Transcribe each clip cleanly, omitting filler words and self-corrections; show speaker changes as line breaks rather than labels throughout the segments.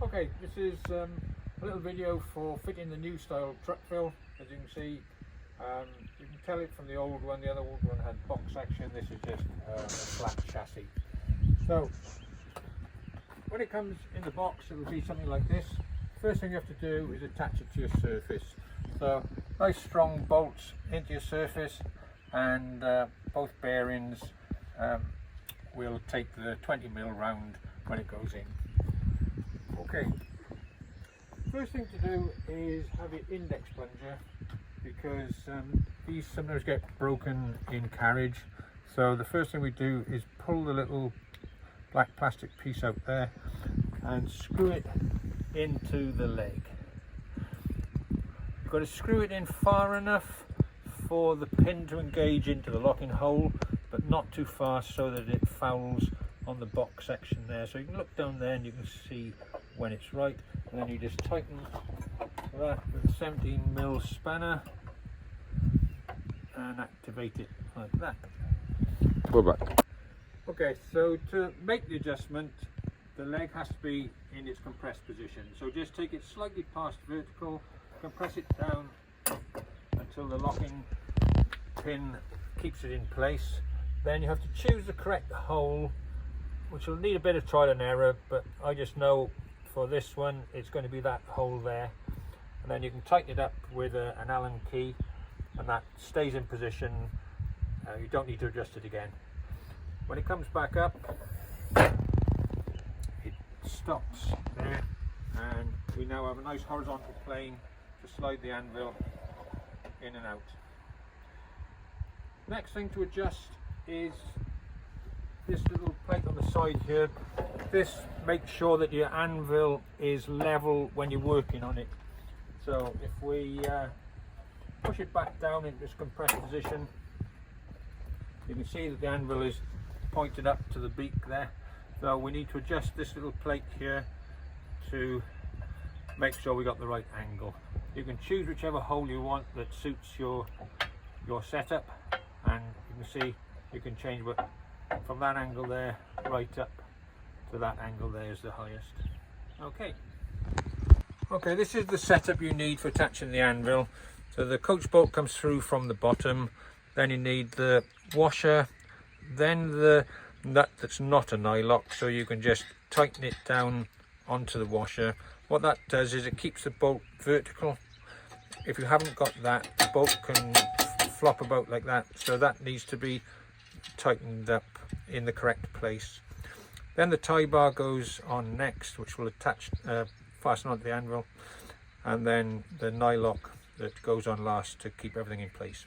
Okay, this is a little video for fitting the new style Truckvil. As you can see, you can tell it from the old one. The other old one had box action. This is just a flat chassis. So when it comes in the box, it will be something like this. First thing you have to do is attach it to your surface. So nice strong bolts into your surface, and both bearings will take the 20mm round when it goes in. Okay, first thing to do is have your index plunger, because these sometimes get broken in carriage. So the first thing we do is pull the little black plastic piece out there and screw it into the leg. You've got to screw it in far enough for the pin to engage into the locking hole, but not too far so that it fouls on the box section there. So you can look down there and you can see when it's right, and then you just tighten that with a 17mm spanner and activate it like that.
We're back.
Okay, so to make the adjustment, the leg has to be in its compressed position. So just take it slightly past vertical, compress it down until the locking pin keeps it in place. Then you have to choose the correct hole, which will need a bit of trial and error, but I just know for this one it's going to be that hole there. And then you can tighten it up with an Allen key, and that stays in position. You don't need to adjust it again. When it comes back up, it stops there, and we now have a nice horizontal plane to slide the anvil in and out. Next thing to adjust is this little plate on the side here. This makes sure that your anvil is level when you're working on it. So if we push it back down into this compressed position, you can see that the anvil is pointed up to the beak there. So we need to adjust this little plate here to make sure we got the right angle. You can choose whichever hole you want that suits your setup, and you can see you can change it from that angle there right up to that angle there is the highest. Okay, this is the setup you need for attaching the anvil. So the coach bolt comes through from the bottom, then you need the washer, then the nut that's not a nylock, so you can just tighten it down onto the washer. What that does is it keeps the bolt vertical. If you haven't got that, the bolt can flop about like that, so that needs to be tightened up in the correct place. Then the tie bar goes on next, which will attach fasten onto the anvil, and then the nylock that goes on last to keep everything in place.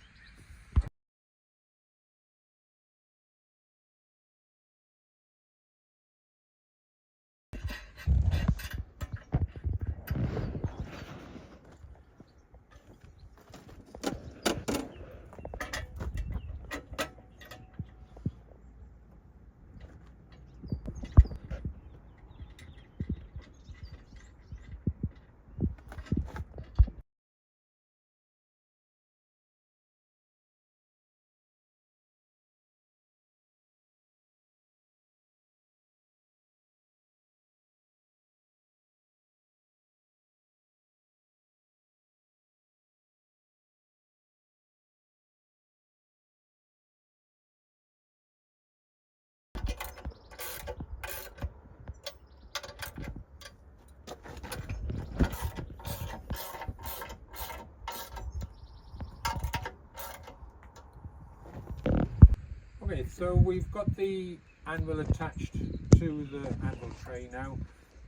Okay, so we've got the anvil attached to the anvil tray now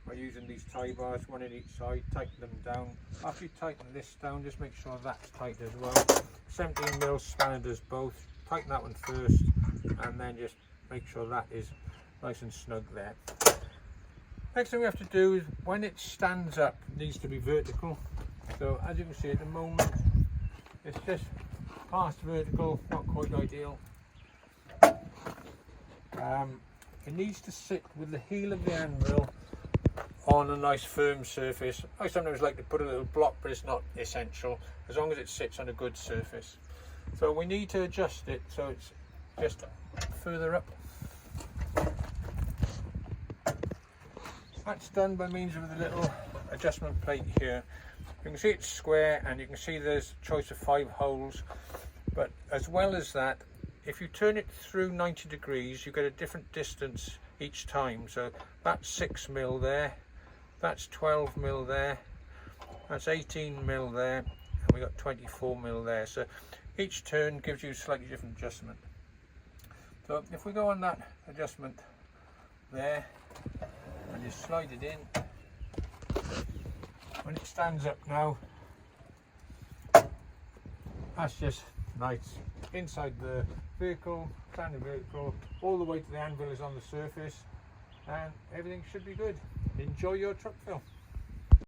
by using these tie bars, one in each side. Tighten them down. After you tighten this down, just make sure that's tight as well. 17mm spanner does both. Tighten that one first, and then just make sure that is nice and snug there. Next thing we have to do is, when it stands up, it needs to be vertical. So as you can see at the moment, it's just past vertical, not quite ideal. It needs to sit with the heel of the anvil on a nice firm surface. I sometimes like to put a little block, but it's not essential, as long as it sits on a good surface. So we need to adjust it so it's just further up. That's done by means of the little adjustment plate here. You can see it's square, and you can see there's a choice of 5 holes, but as well as that, if you turn it through 90 degrees you get a different distance each time. So that's 6 mil there, that's 12 mil there, that's 18 mil there, and we got 24 mil there. So each turn gives you a slightly different adjustment. So if we go on that adjustment there and you slide it in, when it stands up now, that's just nice inside the vehicle, standing vehicle, all the way to the anvil is on the surface, and everything should be good. Enjoy your Truckvil.